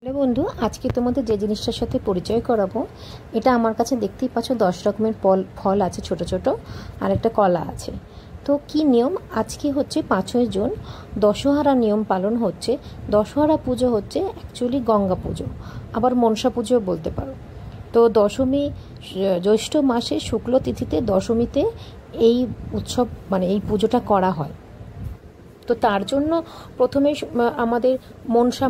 Hello বন্ধু, আজকে তোমাদের যে জিনিসটার সাথে পরিচয় করাবো, এটা আমার কাছে দেখতেই পাচ্ছ 10 রকমের ফল আছে, ছোট ছোট, আর একটা কলা আছে। তো কি নিয়ম, আজকে হচ্ছে 5ই জুন, দশহরা নিয়ম পালন হচ্ছে। দশহরা পুজো হচ্ছে অ্যাকচুয়ালি গঙ্গা পুজো, আবার মনসা পুজোও বলতে পারো। তো দশমী, জ্যৈষ্ঠ মাসে শুক্ল তিথিতে দশমীতে এই উৎসব মানে এই পুজোটা করা হয়। তো তার জন্য প্রথমে আমাদের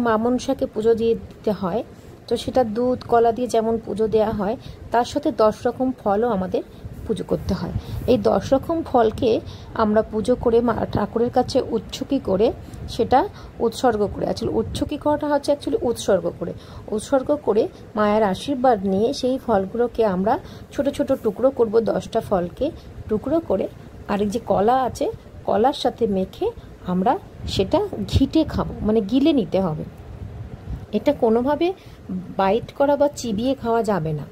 মা মনসাকে পুজো দিয়ে দিতে হয়। তো সেটা দুধ কলা দিয়ে যেমন পুজো দেওয়া হয়, তার সাথে 10 রকম ফলও আমাদের পুজো করতে হয়। এই 10 রকম ফলকে আমরা পুজো করে ঠাকুরের কাছে উৎসর্গী করে সেটা উৎসর্গ করে, উৎসর্গী করাটা হচ্ছে অ্যাকচুয়ালি উৎসর্গ করে মায়ের আশীর্বাদ নিয়ে সেই ফলগুলোকে আমরা ছোট ছোট টুকরো করব। 10টা ফলকে টুকরো করে আরেক যে কলা আছে, কলার সাথে মেখে আমরা সেটা ঘিটে খাবো, মানে গিলে নিতে হবে। এটা কোনোভাবে বাইট করা বা চিবিয়ে খাওয়া যাবে না,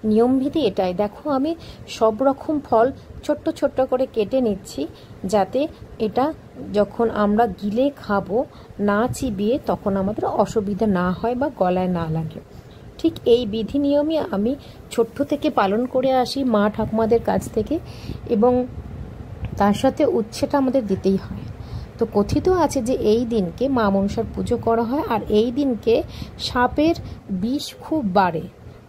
নিয়মবিধি এটাই। দেখো, আমি সব রকম ফল ছোট্ট ছোট্ট করে কেটে নিচ্ছি, যাতে এটা যখন আমরা গিলে খাবো না চিবিয়ে, তখন আমাদের অসুবিধা না হয় বা গলায় না লাগে। ঠিক এই বিধি নিয়মই আমি ছোট্ট থেকে পালন করে আসি মা ঠাকুমাদের কাছ থেকে, এবং তার সাথে উচ্ছেটা আমাদের দিতেই হয়। তো কথিত আছে যে এই দিনকে মা মনসার পুজো করা হয়, আর এই দিনকে সাপের বিষ খুব বাড়ে,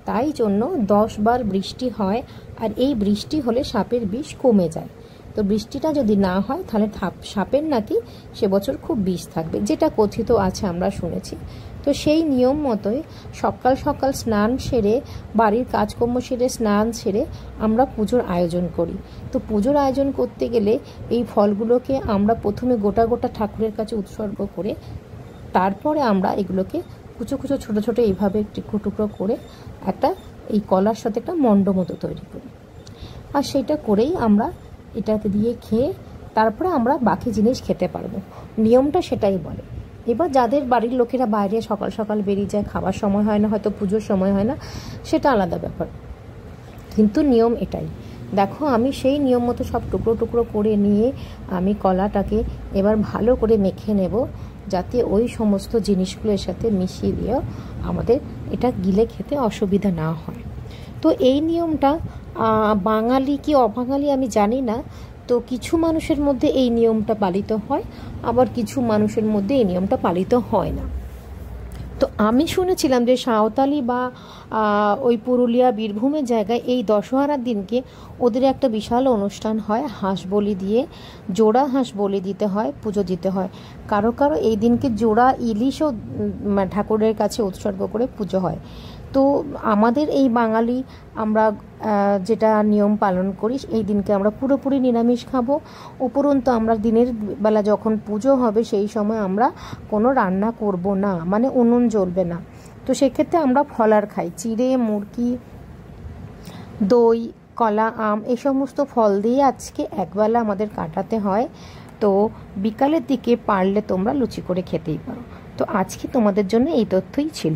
তাই জন্য 10 বার বৃষ্টি হয়, আর এই বৃষ্টি হলে সাপের বিষ কমে যায়। তো বৃষ্টিটা যদি না হয় তাহলে সাপের নাকি সে বছর খুব বিষ থাকবে, যেটা কথিত আছে, আমরা শুনেছি। তো সেই নিয়ম মতোই সকাল সকাল স্নান সেরে, বাড়ির কাজকর্ম সেরে, স্নান সেরে আমরা পুজোর আয়োজন করি। তো পুজোর আয়োজন করতে গেলে এই ফলগুলোকে আমরা প্রথমে গোটা গোটা ঠাকুরের কাছে উৎসর্গ করে, তারপরে আমরা এগুলোকে কুচো কুচো ছোটো ছোটো এইভাবে টুকরো টুকরো করে একটা এই কলার সাথে একটা মণ্ড মতো তৈরি করি, আর সেটা করেই আমরা এটাকে দিয়ে খেয়ে তারপরে আমরা বাকি জিনিস খেতে পারবো। নিয়মটা সেটাই বলে। এবার যাদের বাড়ির লোকেরা বাইরে সকাল সকাল বেরিয়ে যায়, খাবার সময় হয় না, হয়তো পুজোর সময় হয় না, সেটা আলাদা ব্যাপার, কিন্তু নিয়ম এটাই। দেখো, আমি সেই নিয়ম মতো সব টুকরো টুকরো করে নিয়ে আমি কলাটাকে এবার ভালো করে মেখে নেব, যাতে ওই সমস্ত জিনিসগুলোর সাথে মিশিয়ে দিয়েও আমাদের এটা গিলে খেতে অসুবিধা না হয়। তো এই নিয়মটা বাঙালি কি অবাঙালি আমি জানি না। তো কিছু মানুষের মধ্যে এই নিয়মটা পালিত হয়, আবার কিছু মানুষের মধ্যে এই নিয়মটা পালিত হয় না। তো আমি শুনেছিলাম যে সাঁওতালি বা ওই পুরুলিয়া বীরভূমের জায়গায় এই দশহরার দিনকে ওদের একটা বিশাল অনুষ্ঠান হয়, হাঁস বলি দিয়ে, জোড়া হাঁস বলি দিতে হয়, পুজো দিতে হয়। কারো কারো এই দিনকে জোড়া ইলিশও ঠাকুরের কাছে উৎসর্গ করে পুজো হয়। তো আমাদের এই বাঙালি আমরা যেটা নিয়ম পালন করি, এই দিনকে আমরা পুরোপুরি নিরামিষ খাবো। উপরন্তু আমরা দিনের বেলা যখন পুজো হবে সেই সময় আমরা কোনো রান্না করব না, মানে উনুন জ্বলবে না। তো সেক্ষেত্রে আমরা ফলার খাই, চিড়ে, মুরগি, দই, কলা, আম, এই সমস্ত ফল দিয়ে আজকে একবেলা আমাদের কাটাতে হয়। তো বিকালের দিকে পারলে তোমরা লুচি করে খেতেই পারো। তো আজকে তোমাদের জন্য এই তথ্যই ছিল।